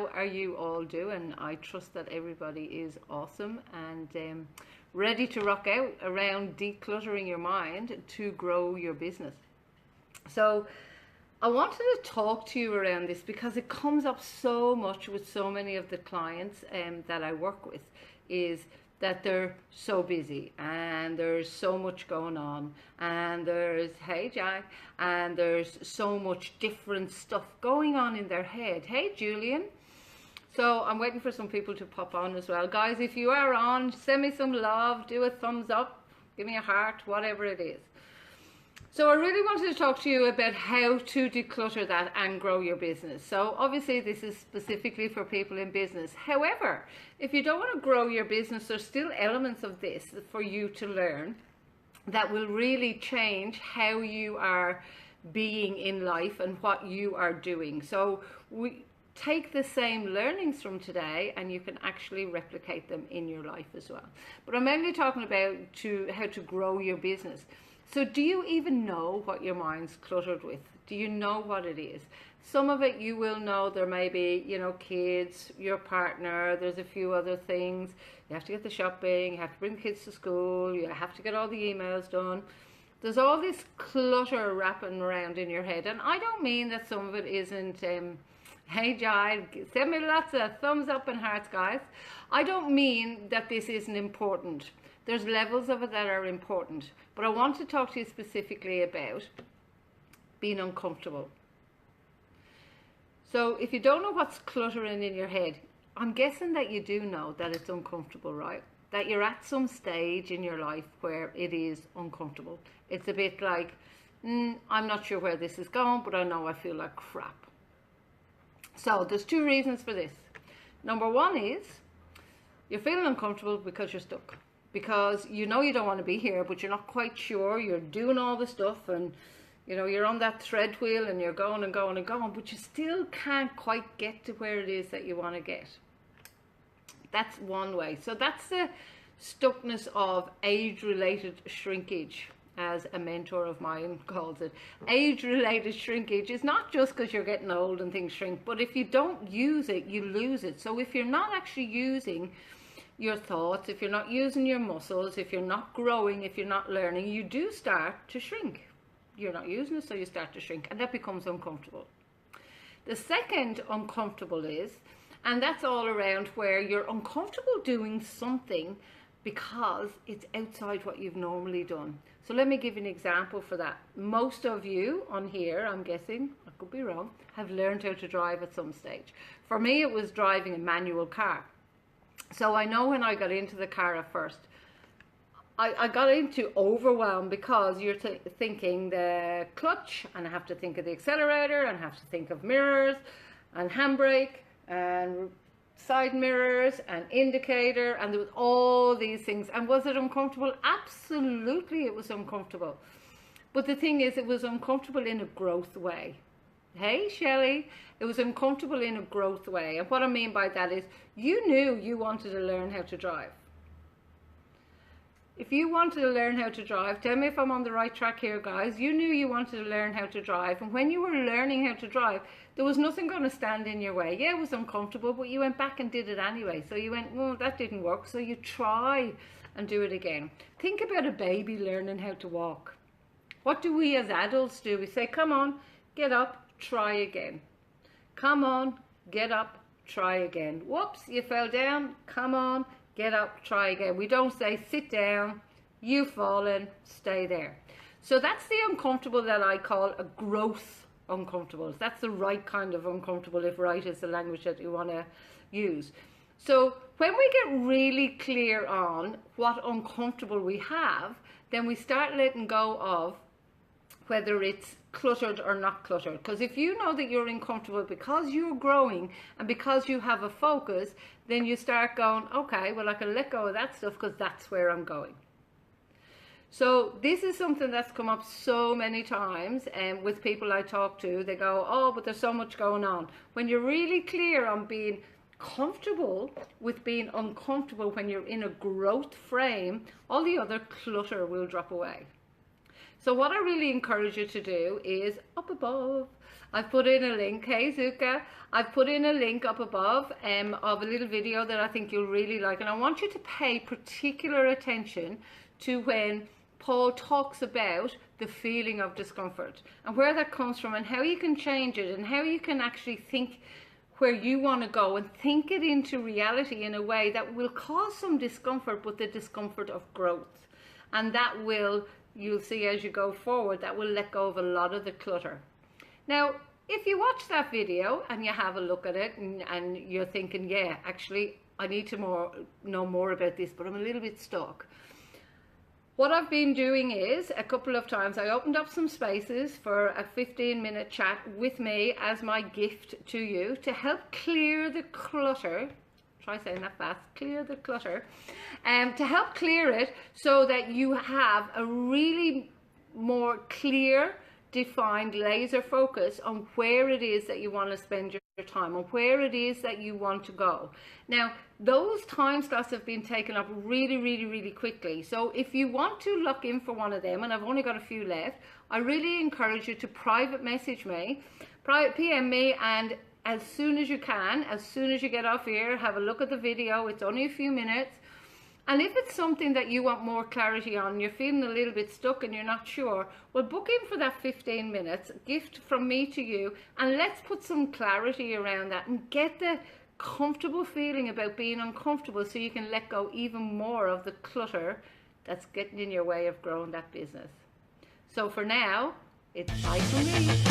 how are you all doing? I trust that everybody is awesome and ready to rock out around decluttering your mind to grow your business. So I wanted to talk to you around this because it comes up so much with so many of the clients that I work with, is that they're so busy and there's so much going on and there's, hey Jack, and there's so much different stuff going on in their head. Hey Julian. So I'm waiting for some people to pop on as well. Guys, if you are on, send me some love, do a thumbs up, give me a heart, whatever it is. So I really wanted to talk to you about how to declutter that and grow your business. So obviously this is specifically for people in business. However, if you don't want to grow your business, there's still elements of this for you to learn that will really change how you are being in life and what you are doing. So we take the same learnings from today and you can actually replicate them in your life as well. But I'm mainly talking about how to grow your business. So do you even know what your mind's cluttered with? Do you know what it is? Some of it you will know. There may be, you know, kids, your partner, there's a few other things. You have to get the shopping, you have to bring the kids to school, you have to get all the emails done. There's all this clutter wrapping around in your head. And I don't mean that some of it isn't, hey Jai, send me lots of thumbs up and hearts, guys. I don't mean that this isn't important. There's levels of it that are important, but I want to talk to you specifically about being uncomfortable. So if you don't know what's cluttering in your head, I'm guessing that you do know that it's uncomfortable, right? That you're at some stage in your life where it is uncomfortable. It's a bit like, I'm not sure where this is going, but I know I feel like crap. So there's two reasons for this. Number one is you're feeling uncomfortable because you're stuck. Because you know you don't want to be here, but you're not quite sure. You're doing all the stuff and, you know, you're on that thread wheel and you're going and going and going, but you still can't quite get to where it is that you want to get. That's one way. So that's the stuckness of age-related shrinkage, as a mentor of mine calls it. Age-related shrinkage is not just because you're getting old and things shrink, but if you don't use it, you lose it. So if you're not actually using your thoughts, if you're not using your muscles, if you're not growing, if you're not learning, you do start to shrink. You're not using it, so you start to shrink, and that becomes uncomfortable. The second uncomfortable is, and that's all around where you're uncomfortable doing something because it's outside what you've normally done. So let me give you an example for that. Most of you on here, I'm guessing, I could be wrong, have learned how to drive at some stage. For me, it was driving a manual car. So I know when I got into the car at first, I got into overwhelm because you're thinking the clutch, and I have to think of the accelerator, and I have to think of mirrors and handbrake and side mirrors and indicator, and there was all these things. And was it uncomfortable? Absolutely, it was uncomfortable. But the thing is, it was uncomfortable in a growth way. Hey Shelley, it was uncomfortable in a growth way. And what I mean by that is you knew you wanted to learn how to drive. If you wanted to learn how to drive, tell me if I'm on the right track here, guys. You knew you wanted to learn how to drive, and when you were learning how to drive, there was nothing going to stand in your way. Yeah, it was uncomfortable, but you went back and did it anyway. So you went, well, that didn't work, so you try and do it again. Think about a baby learning how to walk. What do we as adults do? We say, come on, get up, try again. Come on, get up, try again. Whoops, you fell down. Come on, get up, try again. We don't say, sit down, you've fallen, stay there. So that's the uncomfortable that I call a growth uncomfortable. That's the right kind of uncomfortable, if right is the language that you want to use. So when we get really clear on what uncomfortable we have, then we start letting go of whether it's cluttered or not cluttered. Because if you know that you're uncomfortable because you're growing and because you have a focus, then you start going, okay, well, I can let go of that stuff because that's where I'm going. So this is something that's come up so many times, and with people I talk to, they go, oh, but there's so much going on. When you're really clear on being comfortable with being uncomfortable, when you're in a growth frame, all the other clutter will drop away. So what I really encourage you to do is up above, I've put in a link. Hey Zuka, I've put in a link up above of a little video that I think you'll really like, and I want you to pay particular attention to when Paul talks about the feeling of discomfort and where that comes from and how you can change it and how you can actually think where you want to go and think it into reality in a way that will cause some discomfort, but the discomfort of growth. And that will, you'll see as you go forward, that will let go of a lot of the clutter. Now, if you watch that video and you have a look at it and you're thinking, yeah, actually, I need to know more about this, but I'm a little bit stuck. What I've been doing is, a couple of times, I opened up some spaces for a 15-minute chat with me as my gift to you to help clear the clutter. Try saying that fast. Clear the clutter. To help clear it so that you have a really more clear, defined laser focus on where it is that you want to spend your time and where it is that you want to go. Now, those time slots have been taken up really quickly. So if you want to lock in for one of them, and I've only got a few left, I really encourage you to private message me, private PM me, and as soon as you can, as soon as you get off here, have a look at the video. It's only a few minutes. And if it's something that you want more clarity on, you're feeling a little bit stuck and you're not sure, well, book in for that 15 minutes, gift from me to you, and let's put some clarity around that and get the comfortable feeling about being uncomfortable so you can let go even more of the clutter that's getting in your way of growing that business. So for now, it's bye from me.